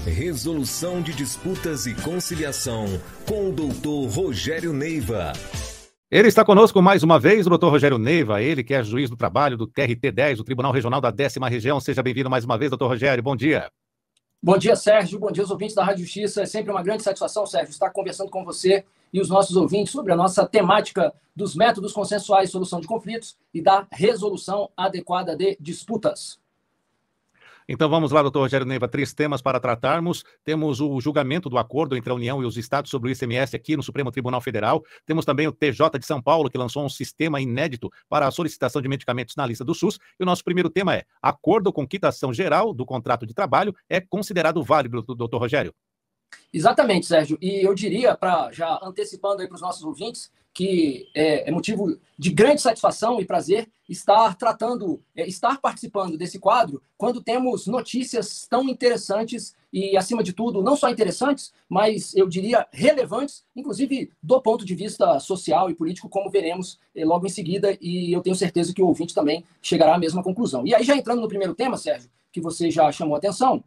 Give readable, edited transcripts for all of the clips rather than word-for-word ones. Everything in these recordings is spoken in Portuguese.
Resolução de disputas e conciliação com o doutor Rogério Neiva. Ele está conosco mais uma vez, o doutor Rogério Neiva, ele que é juiz do trabalho do TRT-10, o Tribunal Regional da 10ª Região. Seja bem-vindo mais uma vez, doutor Rogério. Bom dia. Bom dia, Sérgio. Bom dia aos ouvintes da Rádio Justiça. É sempre uma grande satisfação, Sérgio, estar conversando com você e os nossos ouvintes sobre a nossa temática dos métodos consensuais de solução de conflitos e da resolução adequada de disputas. Então vamos lá, doutor Rogério Neiva, 3 temas para tratarmos. Temos o julgamento do acordo entre a União e os estados sobre o ICMS aqui no Supremo Tribunal Federal. Temos também o TJ de São Paulo, que lançou um sistema inédito para a solicitação de medicamentos na lista do SUS. E o nosso primeiro tema é: acordo com quitação geral do contrato de trabalho é considerado válido, doutor Rogério? Exatamente, Sérgio. E eu diria, já antecipando aí para os nossos ouvintes, que é motivo de grande satisfação e prazer estar participando desse quadro quando temos notícias tão interessantes e, acima de tudo, não só interessantes, mas eu diria relevantes, inclusive do ponto de vista social e político, como veremos logo em seguida, e eu tenho certeza que o ouvinte também chegará à mesma conclusão. E aí, já entrando no primeiro tema, Sérgio, que você já chamou a atenção,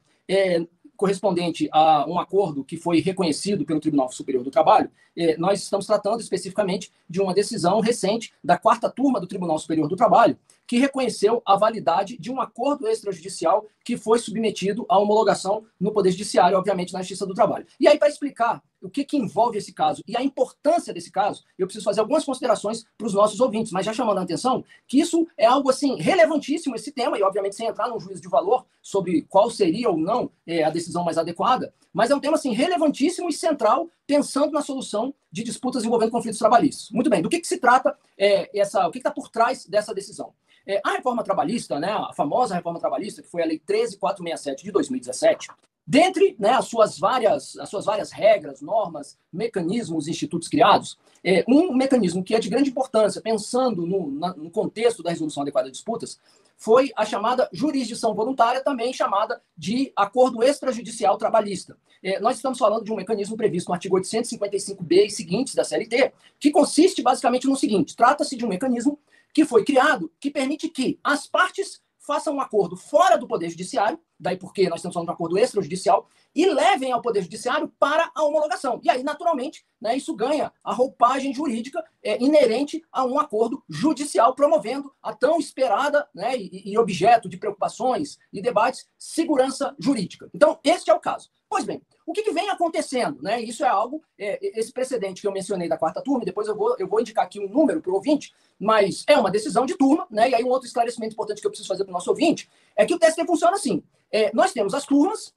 correspondente a um acordo que foi reconhecido pelo Tribunal Superior do Trabalho, nós estamos tratando especificamente de uma decisão recente da 4ª Turma do Tribunal Superior do Trabalho, que reconheceu a validade de um acordo extrajudicial que foi submetido à homologação no Poder Judiciário, obviamente, na Justiça do Trabalho. E aí, para explicar o que envolve esse caso e a importância desse caso, eu preciso fazer algumas considerações para os nossos ouvintes, mas já chamando a atenção que isso é algo, assim, relevantíssimo, esse tema, e, obviamente, sem entrar num juízo de valor sobre qual seria ou não a decisão mais adequada, mas é um tema, assim, relevantíssimo e central, pensando na solução de disputas envolvendo conflitos trabalhistas. Muito bem, do que se trata o que está por trás dessa decisão? A reforma trabalhista, né, a famosa reforma trabalhista, que foi a Lei 13.467 de 2017, dentre, né, as suas várias regras, normas, mecanismos, institutos criados, um mecanismo que é de grande importância, pensando no contexto da resolução adequada de disputas, foi a chamada jurisdição voluntária, também chamada de acordo extrajudicial trabalhista. Nós estamos falando de um mecanismo previsto no artigo 855b e seguintes da CLT, que consiste basicamente no seguinte: trata-se de um mecanismo que foi criado, que permite que as partes façam um acordo fora do Poder Judiciário, daí porque nós estamos falando de um acordo extrajudicial, e levem ao Poder Judiciário para a homologação. E aí, naturalmente, né, isso ganha a roupagem jurídica inerente a um acordo judicial, promovendo a tão esperada, né, e objeto de preocupações e debates, segurança jurídica. Então, este é o caso. Pois bem, o que vem acontecendo? Né? Isso é algo, esse precedente que eu mencionei da 4ª Turma, depois eu vou indicar aqui um número para o ouvinte, mas é uma decisão de turma, né? E aí um outro esclarecimento importante que eu preciso fazer para o nosso ouvinte é que o TST funciona assim: nós temos as turmas,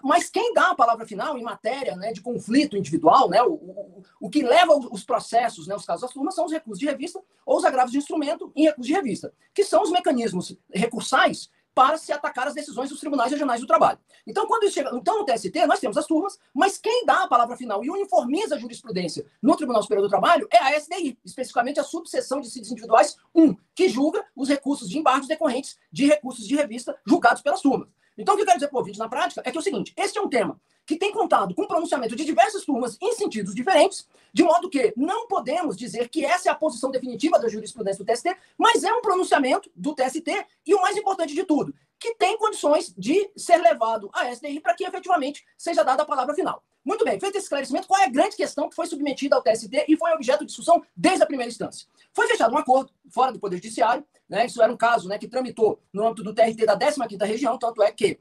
mas quem dá a palavra final em matéria, né, de conflito individual, né, o que leva os processos, né, os casos das turmas, são os recursos de revista ou os agravos de instrumento em recursos de revista, que são os mecanismos recursais para se atacar as decisões dos tribunais regionais do trabalho. Então, quando isso chega, no TST, nós temos as turmas, mas quem dá a palavra final e uniformiza a jurisprudência no Tribunal Superior do Trabalho é a SDI, especificamente a subseção de dissídios individuais 1, que julga os recursos de embargos decorrentes de recursos de revista julgados pelas turmas. Então, o que eu quero dizer para o ouvinte na prática é que é o seguinte: este é um tema que tem contado com o pronunciamento de diversas turmas em sentidos diferentes, de modo que não podemos dizer que essa é a posição definitiva da jurisprudência do TST, mas é um pronunciamento do TST e, o mais importante de tudo, que tem condições de ser levado à SDI para que efetivamente seja dada a palavra final. Muito bem, feito esse esclarecimento, qual é a grande questão que foi submetida ao TST e foi objeto de discussão desde a primeira instância? Foi fechado um acordo fora do Poder Judiciário, né? Isso era um caso, né, que tramitou no âmbito do TRT da 15ª Região, tanto é que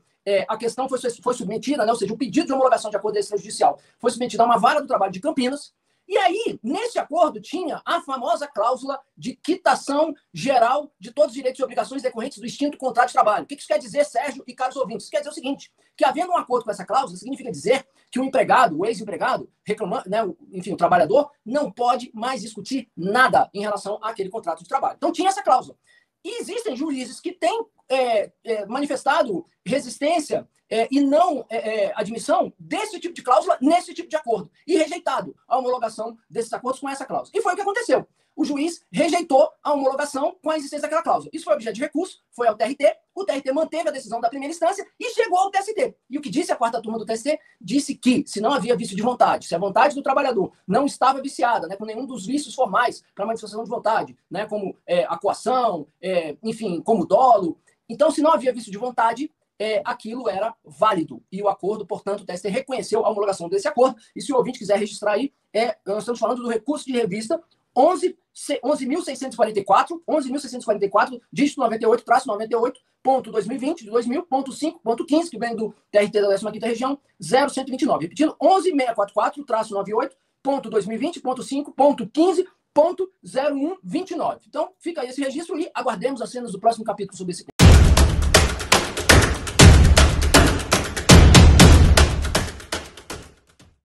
a questão foi submetida, né, ou seja, o pedido de homologação de acordo extrajudicial foi submetido a uma vara do trabalho de Campinas. E aí, nesse acordo, tinha a famosa cláusula de quitação geral de todos os direitos e obrigações decorrentes do extinto contrato de trabalho. O que isso quer dizer, Sérgio e caros ouvintes? Isso quer dizer o seguinte: que havendo um acordo com essa cláusula, significa dizer que o empregado, o ex-empregado, reclamando, né, enfim, o trabalhador, não pode mais discutir nada em relação àquele contrato de trabalho. Então, tinha essa cláusula. E existem juízes que têm manifestado resistência e não admissão desse tipo de cláusula nesse tipo de acordo e rejeitado a homologação desses acordos com essa cláusula. E foi o que aconteceu. O juiz rejeitou a homologação com a existência daquela cláusula. Isso foi objeto de recurso, foi ao TRT, o TRT manteve a decisão da primeira instância e chegou ao TST. E o que disse a 4ª Turma do TST? Disse que, se não havia vício de vontade, se a vontade do trabalhador não estava viciada, né, com nenhum dos vícios formais para manifestação de vontade, né, como a coação, enfim, como dolo, então, se não havia vício de vontade, aquilo era válido. E o acordo, portanto, o TST reconheceu a homologação desse acordo. E se o ouvinte quiser registrar aí, nós estamos falando do recurso de revista 11.644, dígito 98-98.2020, de 2000.5.15, que vem do TRT da 15ª Região, 0129. Repetindo, 11.644-98.2020.5.15.0129. Então, fica aí esse registro e aguardemos as cenas do próximo capítulo sobre esse tema.